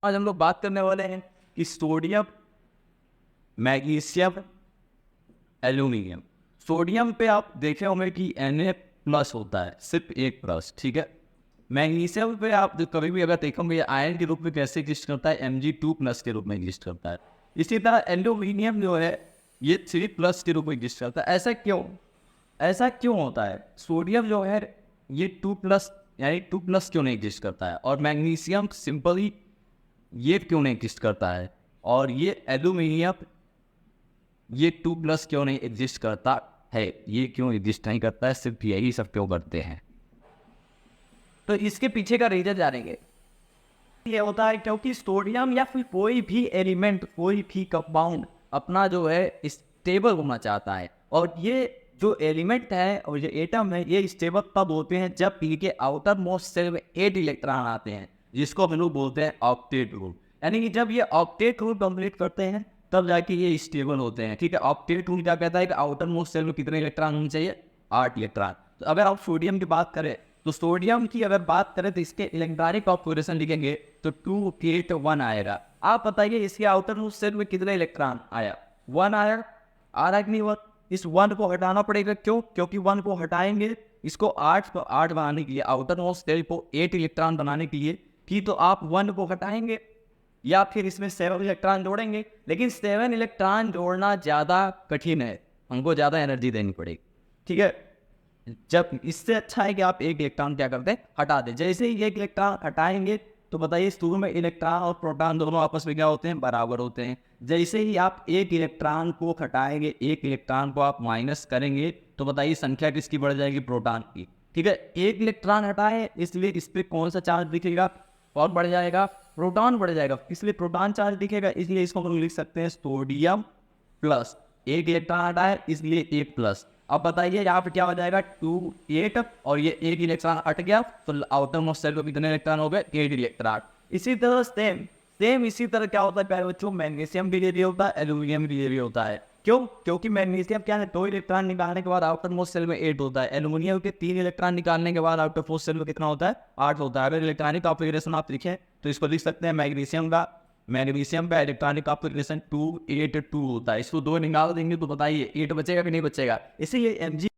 आज हम लोग बात करने वाले हैं कि सोडियम, मैग्नीशियम, एल्यूमिनियम। सोडियम पे आप देखे होंगे कि Na+ होता है, सिर्फ एक प्लस, ठीक है। मैग्नीशियम पे आप कभी भी अगर देखोगे ये आयन के रूप में कैसे एग्जिस्ट करता है, Mg2+ के रूप में एग्जिस्ट करता है। इसी तरह एल्यूमिनियम जो है ये 3+ के रूप में एग्जिस्ट करता है। ऐसा क्यों होता है? सोडियम जो है ये 2+ यानी 2+ क्यों नहीं एग्जिस्ट करता है, और मैग्नीशियम सिंपली ये क्यों नहीं एग्जिस्ट करता है, और ये एल्यूमिनियम ये 2+ क्यों नहीं एग्जिस्ट करता है, ये क्यों एग्जिस्ट नहीं करता है, सिर्फ यही सब क्यों करते हैं। तो इसके पीछे का रीजन जानेंगे। ये होता है क्योंकि सोडियम या फिर कोई भी एलिमेंट, कोई भी कंपाउंड अपना जो है स्टेबल होना चाहता है, और ये जो एलिमेंट है और ये एटम है ये स्टेबल तब होते हैं जब इनके आउटर मोस्ट शेल में 8 इलेक्ट्रॉन आते हैं, जिसको हम लोग बोलते हैं ऑक्टेट रूल। यानी कि जब ये ऑक्टेट रूल कंप्लीट करते हैं तब जाके ये स्टेबल होते हैं, ठीक है। ऑक्टेट रूल क्या कहता है कि आउटर मोस्ट शेल में कितने इलेक्ट्रॉन होने चाहिए? 8 इलेक्ट्रॉन। तो अगर आप सोडियम की बात करें तो सोडियम की अगर बात करें तो इसके इलेक्ट्रॉनिक कॉन्फ़िगरेशन लिखेंगे तो 2 8 1 आएगा। आप बताइए इसके आउटर मोस्ट शेल में कितने इलेक्ट्रॉन आया? 1 आया। आ रहा कि नहीं 1? इस 1 को हटाना पड़ेगा, क्यों? क्योंकि 1 को हटाएंगे इसको 8 बनाने के लिए, आउटर मोस्ट शेल को 8 इलेक्ट्रॉन बनाने के लिए कि तो आप 1 को हटाएंगे या फिर इसमें 7 इलेक्ट्रॉन जोड़ेंगे। लेकिन 7 इलेक्ट्रॉन जोड़ना ज़्यादा कठिन है, हमको ज़्यादा एनर्जी देनी पड़ेगी, ठीक है। जब इससे अच्छा है कि आप एक इलेक्ट्रॉन क्या करते हैं, हटा दें। जैसे ही एक इलेक्ट्रॉन हटाएंगे तो बताइए शुरू में इलेक्ट्रॉन और प्रोटॉन दोनों आपस में क्या होते हैं? बराबर होते हैं। जैसे ही आप एक इलेक्ट्रॉन को हटाएंगे, एक इलेक्ट्रॉन को आप माइनस करेंगे तो बताइए संख्या किसकी बढ़ जाएगी? प्रोटॉन की, ठीक है। एक इलेक्ट्रॉन हटाए इसलिए इस पर कौन सा चार्ज दिखेगा? और बढ़ जाएगा, प्रोटॉन बढ़ जाएगा, इसलिए प्रोटॉन चार्ज दिखेगा, इसलिए इसको हम लिख सकते हैं सोडियम प्लस। एक इलेक्ट्रॉन हटा है इसलिए 1+। अब बताइए यहाँ पे क्या हो जाएगा? 2 8, और ये एक इलेक्ट्रॉन हट गया तो आउटर मोस्ट शेल में कितने इलेक्ट्रॉन हो गए? 8 इलेक्ट्रॉन। इसी तरह सेम इसी तरह क्या होता है प्यारे बच्चों? मैग्नीशियम भी ये होता है, एल्यूमिनियम भी ये होता है। क्यों? क्योंकि मैग्नीशियम क्या है, 2 इलेक्ट्रॉन निकालने के बाद आउटर मोस्ट शेल में 8 होता है। एल्यूमिनियम के 3 इलेक्ट्रॉन निकालने के बाद आउटर मोस्ट शेल में कितना होता है? 8 होता है। अगर इलेक्ट्रॉनिक कॉन्फ़िगरेशन आप लिखें तो इसको लिख सकते हैं मैग्नीशियम का इलेक्ट्रॉनिक कॉन्फ़िगरेशन 2 8 2 होता है। इसको 2 निकाल देंगे तो बताइए 8 बचेगा कि नहीं बचेगा? इसीलिए Mg